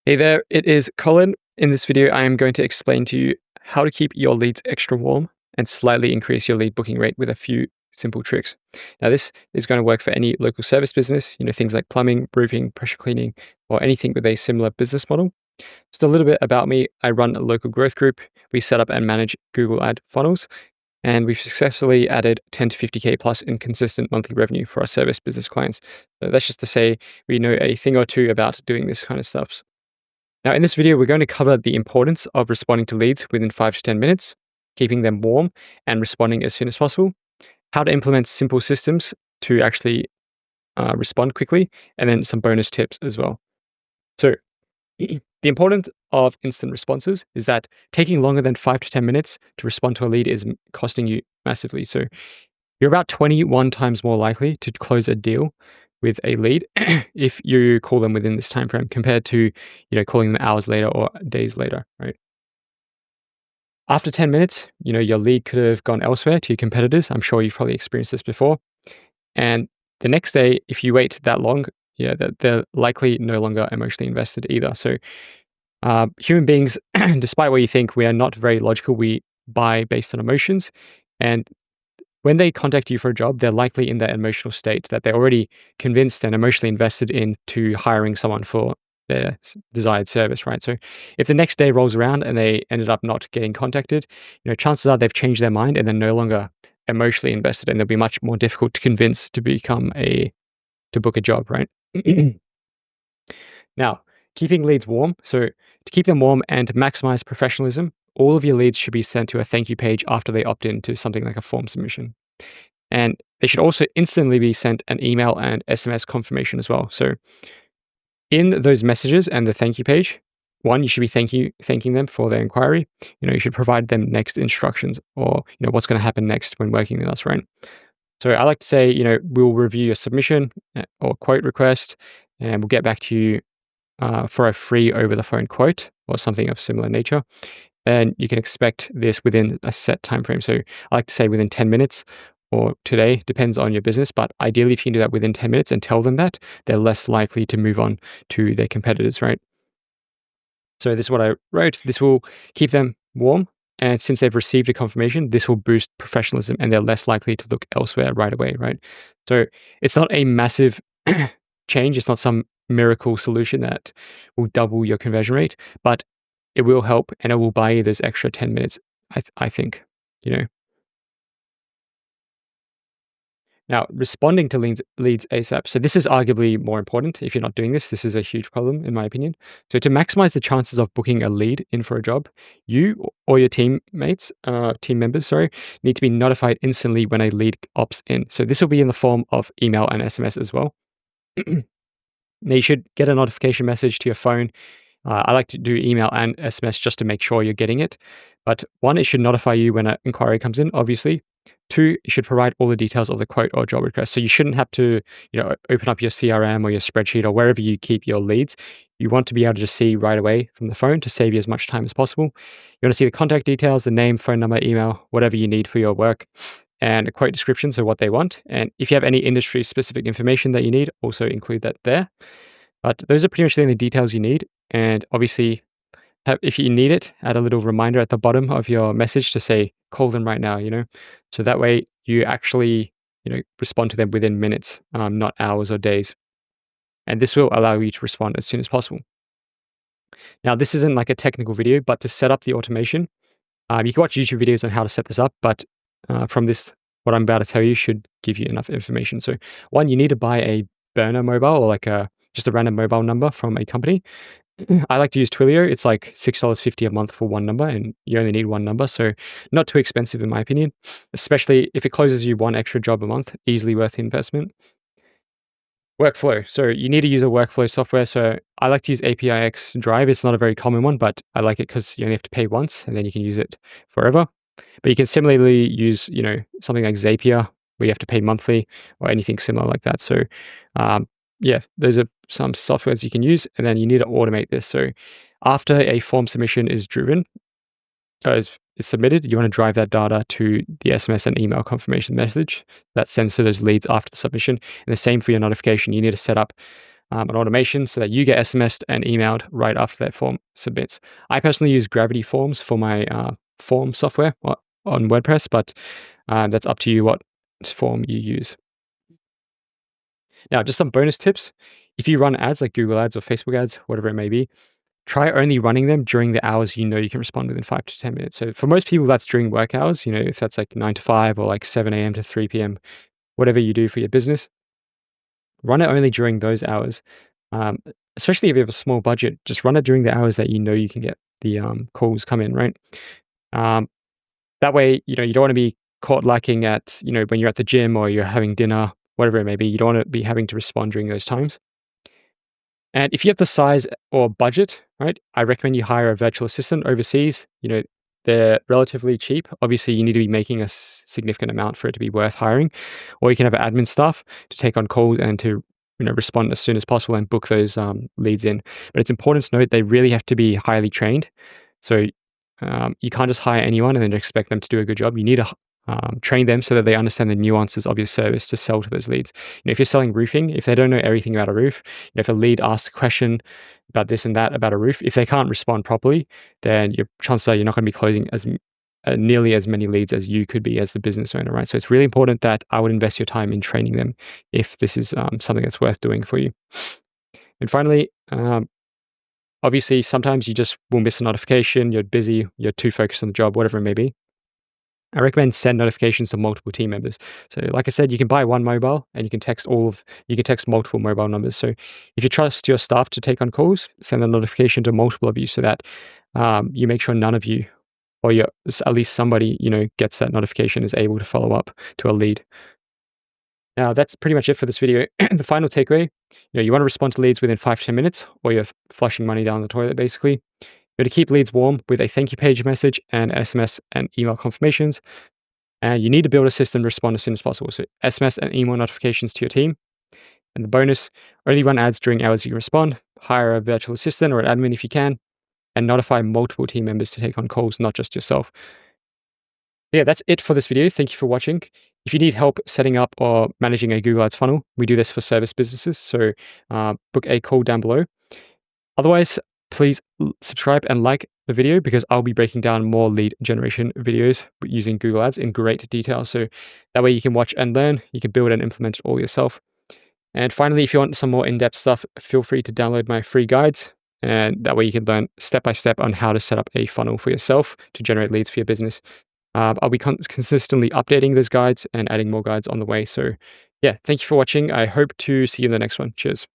Hey there, it is Colin. In this video, I am going to explain to you how to keep your leads extra warm and slightly increase your lead booking rate with a few simple tricks. Now, this is going to work for any local service business, things like plumbing, roofing, pressure cleaning, or anything with a similar business model. Just a little bit about me. I run a local growth group. We set up and manage Google ad funnels, and we've successfully added 10 to 50K plus in consistent monthly revenue for our service business clients. So that's just to say we know a thing or two about doing this kind of stuff. Now, in this video, we're going to cover the importance of responding to leads within 5 to 10 minutes, keeping them warm and responding as soon as possible, how to implement simple systems to actually respond quickly, and then some bonus tips as well. So, the importance of instant responses is that taking longer than 5 to 10 minutes to respond to a lead is costing you massively. So, you're about 21 times more likely to close a deal with a lead if you call them within this time frame compared to, calling them hours later or days later, right? After 10 minutes, your lead could have gone elsewhere to your competitors. I'm sure you've probably experienced this before. And the next day, if you wait that long, they're likely no longer emotionally invested either. So human beings, despite what you think, we are not very logical. We buy based on emotions. And when they contact you for a job, they're likely in that emotional state that they're already convinced and emotionally invested into hiring someone for their desired service, right? So if the next day rolls around and they ended up not getting contacted, chances are they've changed their mind and they're no longer emotionally invested, and they'll be much more difficult to convince to book a job, right? Now, keeping leads warm. So to keep them warm and to maximize professionalism, all of your leads should be sent to a thank you page after they opt in to something like a form submission. And they should also instantly be sent an email and SMS confirmation as well. So in those messages and the thank you page, one, you should be thanking them for their inquiry. You should provide them next instructions or, what's going to happen next when working with us, right? So I like to say, we'll review your submission or quote request, and we'll get back to you for a free over the phone quote or something of similar nature. And you can expect this within a set time frame. So I like to say within 10 minutes or today, depends on your business. But ideally, if you can do that within 10 minutes and tell them that, they're less likely to move on to their competitors, right? So this is what I wrote. This will keep them warm. And since they've received a confirmation, this will boost professionalism and they're less likely to look elsewhere right away, right? So it's not a massive change. It's not some miracle solution that will double your conversion rate, but it will help and it will buy you those extra 10 minutes, I think, Now, responding to leads ASAP. So this is arguably more important. If you're not doing this, this is a huge problem, in my opinion. So to maximize the chances of booking a lead in for a job, you or your team members, need to be notified instantly when a lead opts in. So this will be in the form of email and SMS as well. Now, you should get a notification message to your phone. I like to do email and SMS just to make sure you're getting it. But one, it should notify you when an inquiry comes in, obviously. Two, you should provide all the details of the quote or job request. So you shouldn't have to, open up your CRM or your spreadsheet or wherever you keep your leads. You want to be able to just see right away from the phone to save you as much time as possible. You want to see the contact details, the name, phone number, email, whatever you need for your work, and a quote description, so what they want. And if you have any industry-specific information that you need, also include that there. But those are pretty much the only details you need. And obviously, if you need it, add a little reminder at the bottom of your message to say, call them right now, So that way you actually, respond to them within minutes, not hours or days. And this will allow you to respond as soon as possible. Now, this isn't like a technical video, but to set up the automation, you can watch YouTube videos on how to set this up, but from this, what I'm about to tell you should give you enough information. So one, you need to buy a burner mobile or just a random mobile number from a company. I like to use Twilio. It's like $6.50 a month for one number, and you only need one number. So not too expensive in my opinion, especially if it closes you one extra job a month, easily worth the investment. Workflow. So you need to use a workflow software. So I like to use APIX Drive. It's not a very common one, but I like it because you only have to pay once and then you can use it forever. But you can similarly use, something like Zapier where you have to pay monthly or anything similar like that. So those are some softwares you can use, and then you need to automate this. So after a form submission is submitted, you want to drive that data to the SMS and email confirmation message that sends to those leads after the submission. And the same for your notification. You need to set up an automation so that you get SMS'd and emailed right after that form submits. I personally use Gravity Forms for my form software on WordPress, but that's up to you what form you use. Now, just some bonus tips. If you run ads like Google Ads or Facebook ads, whatever it may be, try only running them during the hours you know you can respond within 5 to 10 minutes. So for most people, that's during work hours, if that's like 9 to 5 or like 7 a.m. to 3 p.m., whatever you do for your business, run it only during those hours. Um, Especially if you have a small budget, just run it during the hours that you know you can get the calls come in, right? Um, that way, you don't want to be caught lacking at, when you're at the gym or you're having dinner, whatever it may be. You don't want to be having to respond during those times. And if you have the size or budget, right, I recommend you hire a virtual assistant overseas. They're relatively cheap. Obviously, you need to be making a significant amount for it to be worth hiring. Or you can have admin staff to take on calls and to respond as soon as possible and book those leads in. But it's important to note they really have to be highly trained. So you can't just hire anyone and then expect them to do a good job. You need to train them so that they understand the nuances of your service to sell to those leads. If you're selling roofing, if they don't know everything about a roof, if a lead asks a question about this and that about a roof, if they can't respond properly, then your chances are you're not going to be closing as nearly as many leads as you could be as the business owner, right? So it's really important that I would invest your time in training them if this is something that's worth doing for you. And finally, obviously, sometimes you just will miss a notification, you're busy, you're too focused on the job, whatever it may be. I recommend send notifications to multiple team members. So like I said, you can buy one mobile and you can text multiple mobile numbers. So if you trust your staff to take on calls, send a notification to multiple of you so that you make sure none of you, or at least somebody, gets that notification, is able to follow up to a lead. Now that's pretty much it for this video. The final takeaway, you want to respond to leads within 5 to 10 minutes or you're flushing money down the toilet basically. To keep leads warm with a thank you page message and SMS and email confirmations. And you need to build a system to respond as soon as possible. So SMS and email notifications to your team. And the bonus, only run ads during hours you respond. Hire a virtual assistant or an admin if you can. And notify multiple team members to take on calls, not just yourself. Yeah, that's it for this video. Thank you for watching. If you need help setting up or managing a Google Ads funnel, we do this for service businesses. So book a call down below. Otherwise, please subscribe and like the video because I'll be breaking down more lead generation videos using Google Ads in great detail. So that way you can watch and learn, you can build and implement it all yourself. And finally, if you want some more in-depth stuff, feel free to download my free guides. And that way you can learn step by step on how to set up a funnel for yourself to generate leads for your business. I'll be consistently updating those guides and adding more guides on the way. So yeah, thank you for watching. I hope to see you in the next one. Cheers.